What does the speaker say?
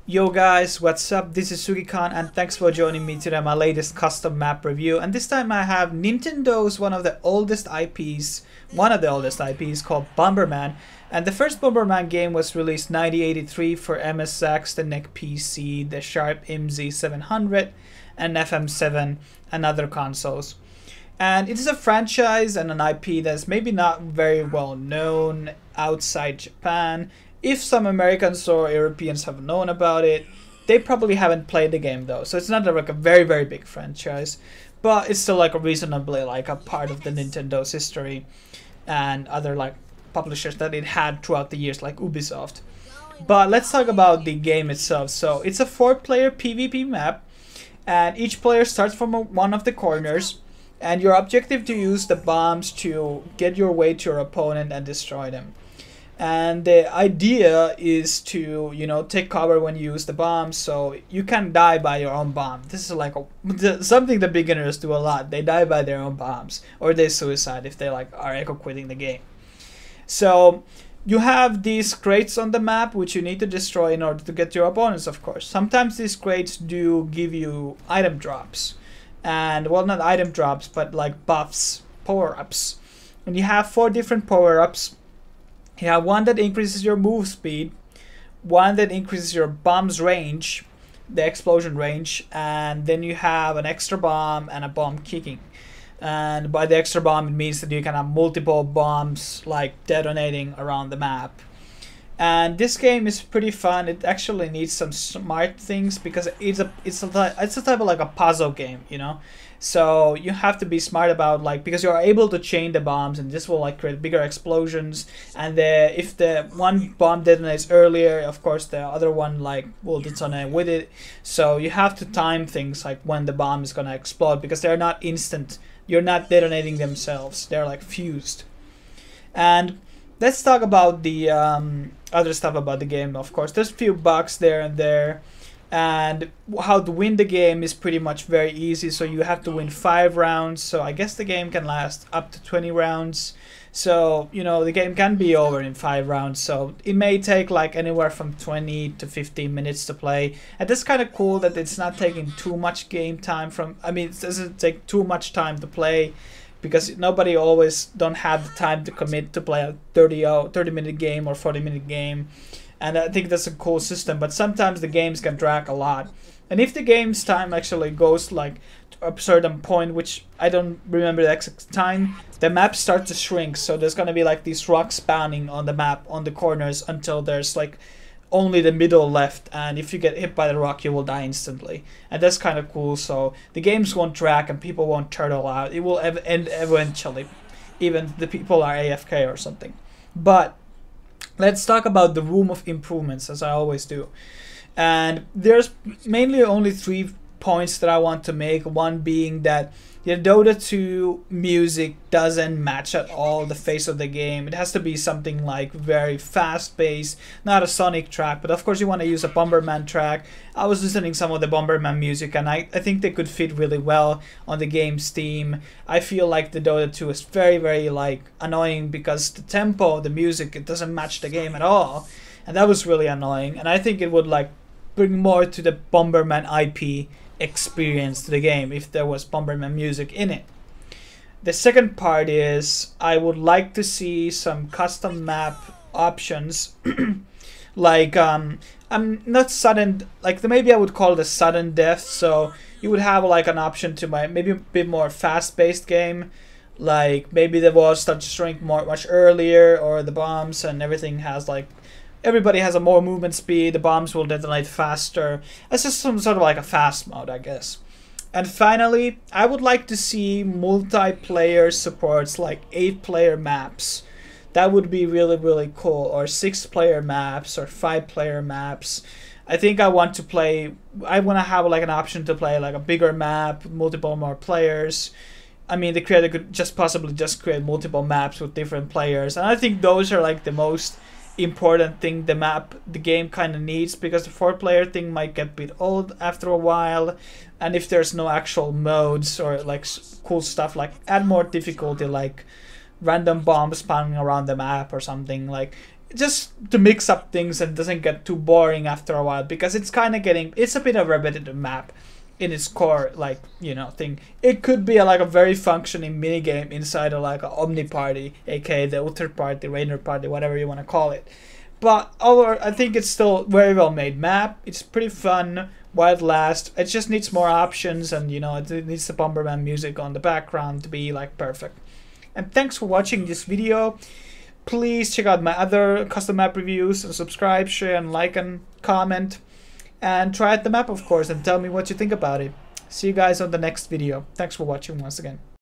Yo guys, what's up? This is Sugikhan and thanks for joining me today on my latest custom map review. And this time I have Nintendo's one of the oldest IPs called Bomberman. And the first Bomberman game was released 1983 for MSX, the NEC PC, the Sharp MZ700 and FM7 and other consoles. And it is a franchise and an IP that's maybe not very well known outside Japan. If some Americans or Europeans have known about it, they probably haven't played the game though. So it's not like a very big franchise, but it's still like a reasonably like a part of the Nintendo's history and other like publishers that it had throughout the years, like Ubisoft. But let's talk about the game itself. So it's a 4-player PvP map, and each player starts from one of the corners, and your objective to use the bombs to get your way to your opponent and destroy them. And the idea is to, you know, take cover when you use the bomb, so you can die by your own bomb. This is like something the beginners do a lot. They die by their own bombs, or they suicide if they like are echo quitting the game. So you have these crates on the map which you need to destroy in order to get your opponents, of course. Sometimes these crates do give you item drops, and well, not item drops, but like buffs, power-ups. And you have 4 different power-ups. You have one that increases your move speed, one that increases your bomb's range, the explosion range, and then you have an extra bomb and a bomb kicking. And by the extra bomb, it means that you can have multiple bombs like detonating around the map. And this game is pretty fun. It actually needs some smart things because it's a type of like a puzzle game, you know. So you have to be smart about like, because you're able to chain the bombs, and this will like create bigger explosions. And if the one bomb detonates earlier, of course the other one like will detonate with it. So you have to time things like when the bomb is gonna explode, because they're not instant. You're not detonating themselves. They're like fused. And let's talk about the other stuff about the game. Of course, there's a few bugs there and there. And how to win the game is pretty much very easy. So you have to win 5 rounds. So I guess the game can last up to 20 rounds. So, you know, the game can be over in 5 rounds. So it may take like anywhere from 20 to 15 minutes to play. And that's kind of cool that it's not taking too much game time from... I mean, it doesn't take too much time to play, because nobody always don't have the time to commit to play a 30-minute game or 40-minute game. And I think that's a cool system, but sometimes the games can drag a lot. And if the game's time actually goes like to a certain point, which I don't remember the exact time, the map starts to shrink. So there's gonna be like these rocks spawning on the map on the corners until there's like only the middle left. And if you get hit by the rock, you will die instantly. And that's kind of cool. So the games won't drag and people won't turtle out. It will end eventually, even the people are AFK or something. But let's talk about the room of improvements, as I always do. And there's mainly only 3 points that I want to make. One being that the Dota 2 music doesn't match at all the face of the game. It has to be something like very fast-paced, not a Sonic track, but of course you want to use a Bomberman track. I was listening some of the Bomberman music, and I think they could fit really well on the game's theme. I feel like the Dota 2 is very like annoying because the tempo, the music, it doesn't match the game at all. And that was really annoying, and I think it would like bring more to the Bomberman IP experience to the game if there was Bomberman music in it. The second part is I would like to see some custom map options like I'm not sudden, like maybe I would call it a sudden death. So you would have like an option to maybe a bit more fast-paced game, like maybe the walls start to shrink much earlier, or the bombs and everything has like everybody has a more movement speed, the bombs will detonate faster. It's just some sort of like a fast mode, I guess. And finally, I would like to see multiplayer supports, like 8-player maps. That would be really cool. Or 6-player maps, or 5-player maps. I think I want to have like an option to play like a bigger map, multiple more players. I mean, the creator could possibly create multiple maps with different players. And I think those are like the most important thing the game kind of needs, because the 4-player thing might get a bit old after a while. And if there's no actual modes or like cool stuff, like add more difficulty, like random bombs spawning around the map or something, like just to mix up things and doesn't get too boring after a while, because it's kind of getting, it's a bit of a repetitive map in its core, like, you know, thing. It could be like a very functioning minigame inside of like an Omni Party, aka the Uther Party, Rainer Party, whatever you want to call it. But I think it's still very well made map. It's pretty fun while it lasts. It just needs more options, and you know, it needs the Bomberman music on the background to be like perfect. And thanks for watching this video. Please check out my other custom map reviews and subscribe, share, and like and comment. And try out the map, of course, and tell me what you think about it. See you guys on the next video. Thanks for watching once again.